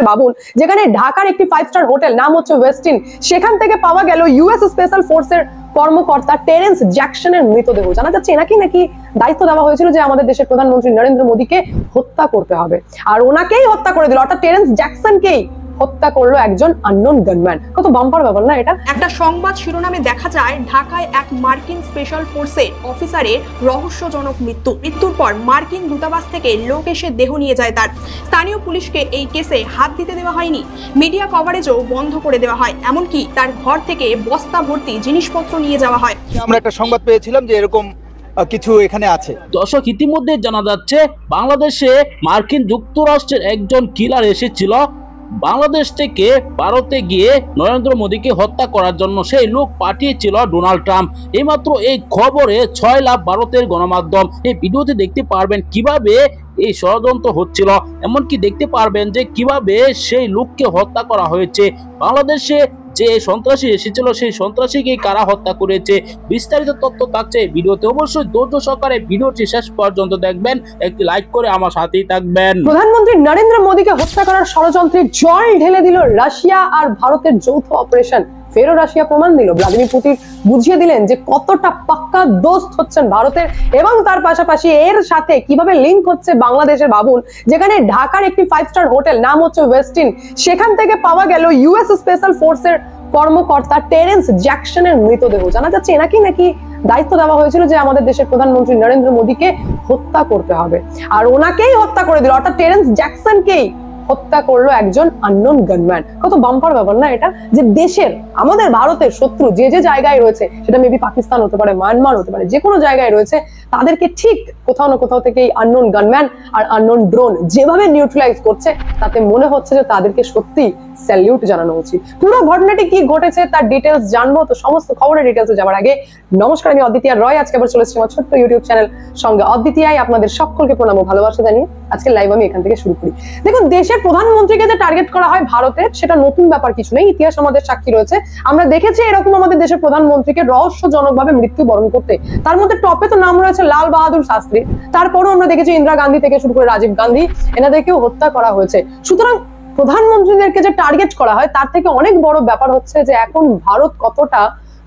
ভাবুন, যেখানে ঢাকার একটি 5 স্টার হোটেল নাম হচ্ছে ওয়েস্টিন, সেখান থেকে পাওয়া গেল ইউএস স্পেশাল ফোর্সের কর্মকর্তা টেরেন্স জ্যাকসনের মৃতদেহ। জানা যাচ্ছে এনাকেই নাকি দায়িত্ব দেওয়া হয়েছিল যে আমাদের দেশের প্রধানমন্ত্রী নরেন্দ্র মোদীকে হত্যা করতে হবে, আর ওনাকেই হত্যা করে দিল, অর্থাৎ টেরেন্স জ্যাকসনকেই হত্যা করলো একজন আননোন গানম্যান। কত বাম্পার ব্যাপার না এটা। একটা সংবাদ শিরোনামে দেখা যায় ঢাকায় এক মার্কিন স্পেশাল ফোর্সের অফিসারের রহস্যজনক মৃত্যুর পর মার্কিন দূতাবাস থেকে লোক এসে দেহ নিয়ে যায় তার। স্থানীয় পুলিশকে এই কেসে হাত দিতে দেওয়া হয়নি, মিডিয়া কভারেজও বন্ধ করে দেওয়া হয়, এমনকি তার ঘর থেকে বস্তা ভর্তি জিনিসপত্র নিয়ে যাওয়া হয়। আমরা একটা সংবাদ পেয়েছিলাম যে এরকম কিছু এখানে আছে। দর্শক, ইতিমধ্যে জানা যাচ্ছে বাংলাদেশে মার্কিন যুক্তরাষ্ট্রের একজন কিলার এসেছিল বাংলাদেশ থেকে ভারতে গিয়ে নরেন্দ্র মোদীকে হত্যা করার জন্য। সেই লোক পাঠিয়েছিল ডোনাল্ড ট্রাম্প। এইমাত্র এই খবরে 6 লাখ ভারতের গণমাধ্যম। এই ভিডিওতে দেখতে পারবেন কিভাবে এই ষড়যন্ত্র হচ্ছিল, এমনকি দেখতে পারবেন যে কিভাবে সেই লোককে হত্যা করা হয়েছে। বাংলাদেশে যে সন্ত্রাসী এসেছিল সেই সন্ত্রাসীকে কারা হত্যা করেছে, বিস্তারিত তথ্য থাকছে ভিডিওতে। অবশ্যই ধৈর্য সহকারে ভিডিওটি শেষ পর্যন্ত দেখবেন, একটি লাইক করে আমার সাথেই থাকবেন। প্রধানমন্ত্রী নরেন্দ্র মোদীকে হত্যা করার ষড়যন্ত্রে জল ঢেলে দিল রাশিয়া আর ভারতের যৌথ অপারেশন। ফেরও রাশিয়া প্রমাণ দিল, ভ্লাদিমির পুতিন বুঝিয়ে দিলেন যে কতটা পাক্কা দোস্ত হচ্ছেন ভারতের, এবং তার পাশাপাশি এর সাথে কিভাবে লিঙ্ক হচ্ছে বাংলাদেশের। ভাবুন, যেখানে ঢাকার একটি 5 স্টার হোটেল নাম হচ্ছে ওয়েস্টিন, সেখান থেকে পাওয়া গেল ইউএস স্পেশাল ফোর্সের কর্মকর্তা টেরেন্স জ্যাকসনের মৃতদেহ। জানা যাচ্ছে এনাকেই নাকি দায়িত্ব দেওয়া হয়েছিল যে আমাদের দেশের প্রধানমন্ত্রী নরেন্দ্র মোদীকে হত্যা করতে হবে, আর ওনাকেই হত্যা করে দিল, অর্থাৎ টেরেন্স জ্যাকসনকেই হত্যা করলো একজন আননোন গানম্যান। কত বাম্পার ব্যাপার না এটা, যে দেশের আমাদের ভারতের শত্রু যে যে জায়গায় রয়েছে, সেটা মেবি পাকিস্তান হতে পারে, মায়ানমার হতে পারে, যে কোনো জায়গায় রয়েছে, তাদেরকে ঠিক কোথাও না কোথাও থেকে এই আননোন গানম্যান আর আননোন ড্রোন যেভাবে নিউট্রালাইজ করছে, তাতে মনে হচ্ছে যে তাদেরকে সত্যি স্যালিউট জানানো উচিত। পুরো ঘটনাটি কি ঘটেছে তার ডিটেলস জানবো, তো সমস্ত খবরের ডিটেলসে যাওয়ার আগে নমস্কার, আমি অদ্বিতীয়া রয়। আজকে আবার চলে এসেছি আমার ছোট্ট ইউটিউব চ্যানেল সঙ্গে অদ্বিতীয়ায়। আপনাদের সকলকে প্রণাম ও ভালোবাসা জানিয়ে আজকে লাইভ আমি এখান থেকে শুরু করি। দেখুন, দেশের প্রধানমন্ত্রীকে যে টার্গেট করা হয় ভারতের, সেটা নতুন ব্যাপার কিছু নেই, ইতিহাস আমাদের সাক্ষী রয়েছে। আমরা দেখেছি এরকম আমাদের দেশের প্রধানমন্ত্রীকে রহস্যজনকভাবে মৃত্যুবরণ করতে। তার মধ্যে টপে তো নাম রয়েছে লাল বাহাদুর শাস্ত্রী, তারপরও আমরা দেখেছি ইন্দিরা গান্ধী থেকে শুরু করে রাজীব গান্ধী, এনাদেরকেও হত্যা করা হয়েছে। সুতরাং প্রধানমন্ত্রীদেরকে যে টার্গেট করা হয় তার থেকে অনেক বড় ব্যাপার হচ্ছে যে এখন ভারত কতটা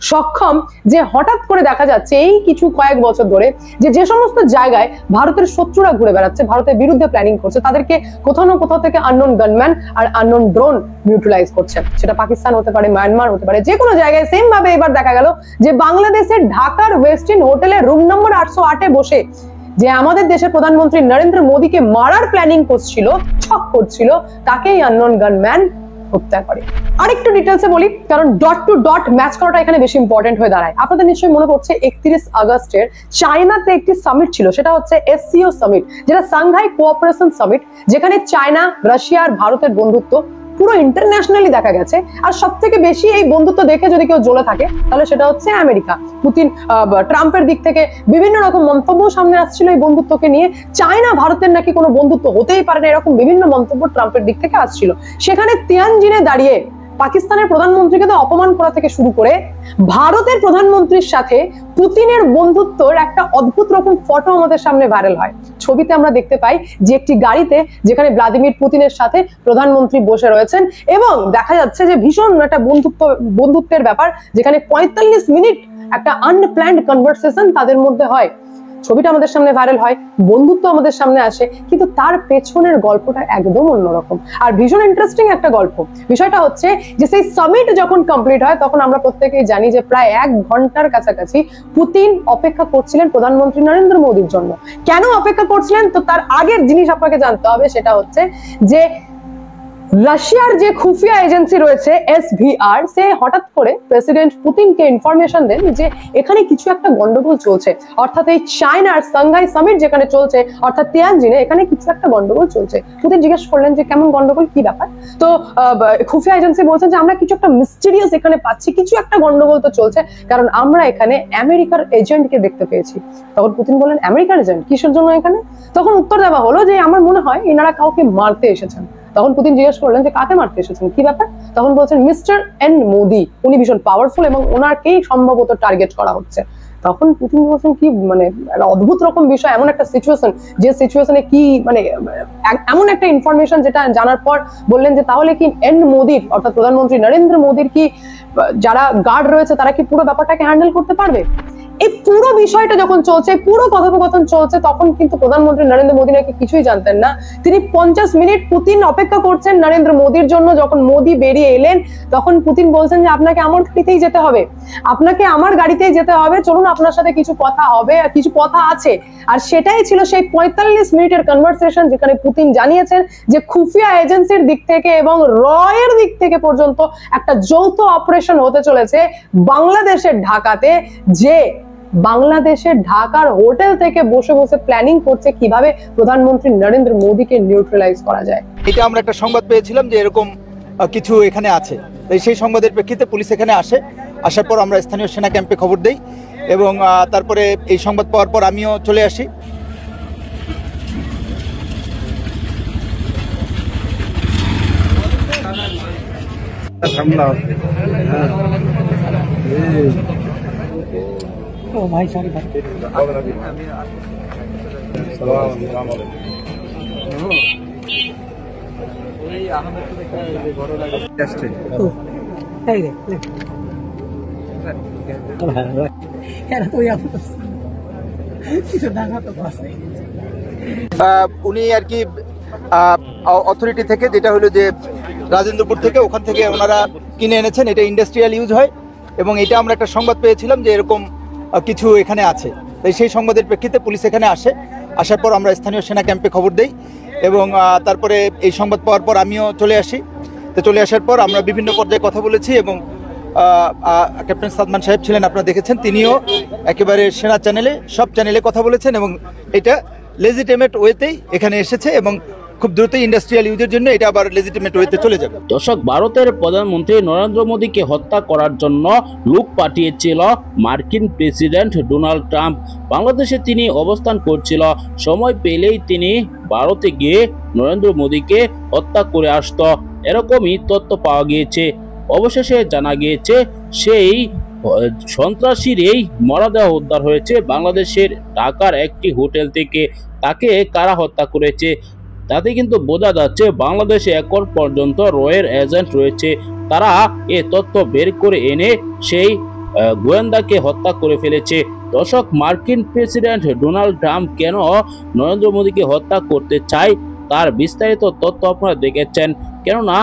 সক্ষম, যে হঠাৎ করে দেখা যাচ্ছে এই কিছু কয়েক বছর ধরে যে সমস্ত জায়গায় ভারতের শত্রুরা ঘুরে বেড়াচ্ছে, ভারতের বিরুদ্ধে প্ল্যানিং করছে, তাদেরকে কোথাও না কোথাও থেকে আননোন গানম্যান আর আননোন ড্রোন নিউট্রালাইজ করছে। সেটা পাকিস্তান হতে পারে, মায়ানমার হতে পারে, যে কোনো জায়গায়। সেম ভাবে এবার দেখা গেল যে বাংলাদেশের ঢাকার ওয়েস্টিন হোটেলের রুম নম্বর 808-এ বসে যে আমাদের দেশের প্রধানমন্ত্রী নরেন্দ্র মোদীকে মারার প্ল্যানিং করছিল, ছক করছিল, তাকেই আননোন গানম্যান হত্যা করে। আরেকটু ডিটেলসে বলি, কারণ ডট টু ডট ম্যাচ করাটা এখানে বেশি ইম্পর্টেন্ট হয়ে দাঁড়ায়। আপনাদের নিশ্চয়ই মনে পড়ছে 31 আগস্টের চায়নাতে একটি সামিট ছিল, সেটা হচ্ছে এসসিও সামিট, যেটা সাংঘাই কোঅপারেশন সামিট, যেখানে চায়না, রাশিয়া আর ভারতের বন্ধুত্ব পুরো ইন্টারন্যাশনালি দেখা গেছে। আর সব থেকে বেশি এই বন্ধুত্ব দেখে যদি কেউ জ্বলে থাকে তাহলে সেটা হচ্ছে আমেরিকা। পুতিন, ট্রাম্পের দিক থেকে বিভিন্ন রকম মন্তব্য সামনে আসছিল এই বন্ধুত্বকে নিয়ে। চায়না ভারতের নাকি কোনো বন্ধুত্ব হতেই পারে না, এরকম বিভিন্ন মন্তব্য ট্রাম্পের দিক থেকে আসছিল। সেখানে তিয়ানজিনে দাঁড়িয়ে পাকিস্তানের প্রধানমন্ত্রীকে তো অপমান করা থেকে শুরু করে ভারতের প্রধানমন্ত্রীর সাথে পুতিনের বন্ধুত্বর একটা অদ্ভুত রকম ফটো আমাদের সামনে ভাইরাল হয়। ছবিতে আমরা দেখতে পাই যে একটি গাড়িতে, যেখানে ভ্লাদিমির পুতিনের সাথে প্রধানমন্ত্রী বসে রয়েছেন, এবং দেখা যাচ্ছে যে ভীষণ একটা বন্ধুত্বের ব্যাপার, যেখানে 45 মিনিট একটা আনপ্ল্যান্ড কনভারসেশন তাদের মধ্যে হয়। ছবিটা আমাদের সামনে ভাইরাল হয়, বন্ধুত্ব আমাদের সামনে আসে, কিন্তু তার পেছনের গল্পটা একদম অন্যরকম আর ভীষণ ইন্টারেস্টিং একটা গল্প। বিষয়টা হচ্ছে যে সেই সামিট যখন কমপ্লিট হয় তখন আমরা প্রত্যেকেই জানি যে প্রায় 1 ঘন্টার কাছাকাছি পুতিন অপেক্ষা করছিলেন প্রধানমন্ত্রী নরেন্দ্র মোদীর জন্য। কেন অপেক্ষা করছিলেন? তো তার আগের জিনিস আপনাকে জানতে হবে, সেটা হচ্ছে যে রাশিয়ার যে খুফিয়া এজেন্সি রয়েছে এসভিআর, সে হঠাৎ করে প্রেসিডেন্ট পুতিনকে ইনফরমেশন দেন যে এখানে কিছু একটা গন্ডগোল চলছে, অর্থাৎ এই চায়নার সাংঘাই সামিট যেখানে চলছে, অর্থাৎ তিয়ানজিনে, এখানে কিছু একটা গন্ডগোল চলছে। পুতিন জিজ্ঞেস করলেন যে কেমন গন্ডগোল, কি ব্যাপার? তো খুফিয়া এজেন্সি বলছেন যে আমরা কিছু একটা মিস্টেরিয়াস এখানে পাচ্ছি, কিছু একটা গন্ডগোল তো চলছে, কারণ আমরা এখানে আমেরিকার এজেন্টকে দেখতে পেয়েছি। তখন পুতিন বললেন আমেরিকার এজেন্ট কিসের জন্য এখানে? তখন উত্তর দেওয়া হলো যে আমার মনে হয় এনারা কাউকে মারতে এসেছেন। তখন পুতিন জিজ্ঞেস করলেন যে কাকে মারতে এসেছেন, কি ব্যাপার? তখন বলছেন মিস্টার এন মোদি, উনি ভীষণ পাওয়ারফুল এবং ওনাকেই সম্ভবত টার্গেট করা হচ্ছে। তখন পুতিন বলছেন কি মানে একটা অদ্ভুত রকম বিষয়, এমন একটা সিচুয়েশন যে সিচুয়েশনে কি মানে এমন একটা ইনফরমেশন যেটা জানার পর বললেন যে তাহলে কি মোদির অর্থাৎ প্রধানমন্ত্রী নরেন্দ্র মোদির কি যারা গার্ড রয়েছে তারা কি পুরো ব্যাপারটাকে হ্যান্ডেল করতে পারবে। এই পুরো বিষয়টা যখন চলছে, পুরো কথোপকথন চলছে, তখন কিন্তু প্রধানমন্ত্রী নরেন্দ্র মোদী নাকি কিছুই জানতেন না। তিনি 50 মিনিট পুতিন অপেক্ষা করছেন নরেন্দ্র মোদীর জন্য। যখন মোদী বেরিয়ে এলেন তখন পুতিন বলছেন যে আপনাকে আমার গাড়িতেই যেতে হবে, আপনাকে আমার গাড়িতেই যেতে হবে, চলুন আপনার সাথে কিছু কথা হবে, কিছু কথা আছে। আর সেটাই ছিল সেই 45 মিনিটের কনভারসেশন, যেখানে পুতিন জানিয়েছেন যে খুফিয়া এজেন্সির দিক থেকে এবং রয়ের দিক থেকে পর্যন্ত একটা যৌথ অপারেশন হতে চলেছে বাংলাদেশের ঢাকাতে, যে বাংলাদেশের ঢাকার হোটেল থেকে বসে বসে প্ল্যানিং করছে কিভাবে প্রধানমন্ত্রী নরেন্দ্র মোদীকে নিউট্রালাইজ করা যায়। এটা আমরা একটা সংবাদ পেয়েছিলাম যে এরকম কিছু এখানে আছে, তাই সেই সংবাদের প্রেক্ষিতে পুলিশ এখানে আসে। আসার পর আমরা স্থানীয় সেনা ক্যাম্পে খবর দেই এবং তারপরে এই সংবাদ পাওয়ার পর আমিও চলে আসি। উনি আর কি অথরিটি থেকে, যেটা হলো যে রাজেন্দ্রপুর থেকে, ওখান থেকে ওনারা কিনে এনেছেন। এটা ইন্ডাস্ট্রিয়াল ইউজ হয় এবং এটা আমরা একটা সংবাদ পেয়েছিলাম যে এরকম কিছু এখানে আছে, তাই সেই সংবাদের প্রেক্ষিতে পুলিশ এখানে আসে। আসার পর আমরা স্থানীয় সেনা ক্যাম্পে খবর দেই এবং তারপরে এই সংবাদ পাওয়ার পর আমিও চলে আসি। তো চলে আসার পর আমরা বিভিন্ন পর্যায়ে কথা বলেছি এবং ক্যাপ্টেন সাদমান সাহেব ছিলেন, আপনারা দেখেছেন, তিনিও একেবারে সেনা চ্যানেলে, সব চ্যানেলে কথা বলেছেন এবং এটা লেজিটিমেট ওয়েতেই এখানে এসেছে এবং খুব দ্রুতই ইন্ডাস্ট্রিয়াল ইউজের জন্য এটা আবার লেজিটিমেট ওয়েতে চলে যাবে। দর্শক, ভারতের প্রধানমন্ত্রী নরেন্দ্র মোদীকে হত্যা করার জন্য লোক পাঠিয়েছিল মার্কিন প্রেসিডেন্ট ডোনাল্ড ট্রাম্প। বাংলাদেশে তিনি অবস্থান করছিল, সময় পেলেই তিনি ভারতে গিয়ে নরেন্দ্র মোদীকে হত্যা করে আসত, এরকমই তথ্য পাওয়া গিয়েছে। অবশেষে জানা গিয়েছে সেই সন্ত্রাসীর এই মরদেহ উদ্ধার হয়েছে বাংলাদেশের ঢাকার একটি হোটেল থেকে। তাকে কারা হত্যা করেছে তাতে কিন্তু বোঝা যাচ্ছে বাংলাদেশে এখন পর্যন্ত রয়ের এজেন্ট রয়েছে, তারা এ তথ্য বের করে এনে সেই গোয়েন্দাকে হত্যা করে ফেলেছে। দর্শক, মার্কিন প্রেসিডেন্ট ডোনাল্ড ট্রাম্প কেন নরেন্দ্র মোদীকে হত্যা করতে চায় তার বিস্তারিত তথ্য আপনারা দেখেছেন। কেননা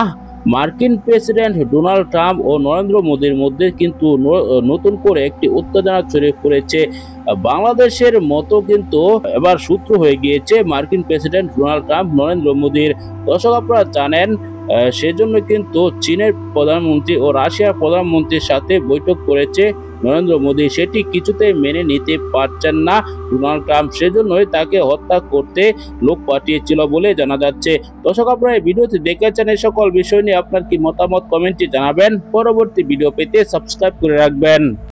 মার্কিন প্রেসিডেন্ট ডোনাল্ড ট্রাম্প ও নরেন্দ্র মোদীর মধ্যে কিন্তু নতুন করে একটি উত্তেজনা ছড়িয়ে পড়েছে। বাংলাদেশের মতো কিন্তু এবার সূত্র হয়ে গিয়েছে মার্কিন প্রেসিডেন্ট ডোনাল্ড ট্রাম্প নরেন্দ্র মোদীর। দর্শক, আপনারা জানেন সেজন্য কিন্তু চীনের প্রধানমন্ত্রী ও রাশিয়ার প্রধানমন্ত্রীর সাথে বৈঠক করেছে নরেন্দ্র মোদী। সেটি কিছুতেই মেনে নিতে পারছেন না ডোনাল্ড ট্রাম্প, সেজন্যই তাকে হত্যা করতে লোক পাঠিয়েছিল বলে জানা যাচ্ছে। দর্শক, আপনারা এই ভিডিওতে দেখেছেন, এই সকল বিষয় নিয়ে আপনার কি মতামত কমেন্টে জানাবেন। পরবর্তী ভিডিও পেতে সাবস্ক্রাইব করে রাখবেন।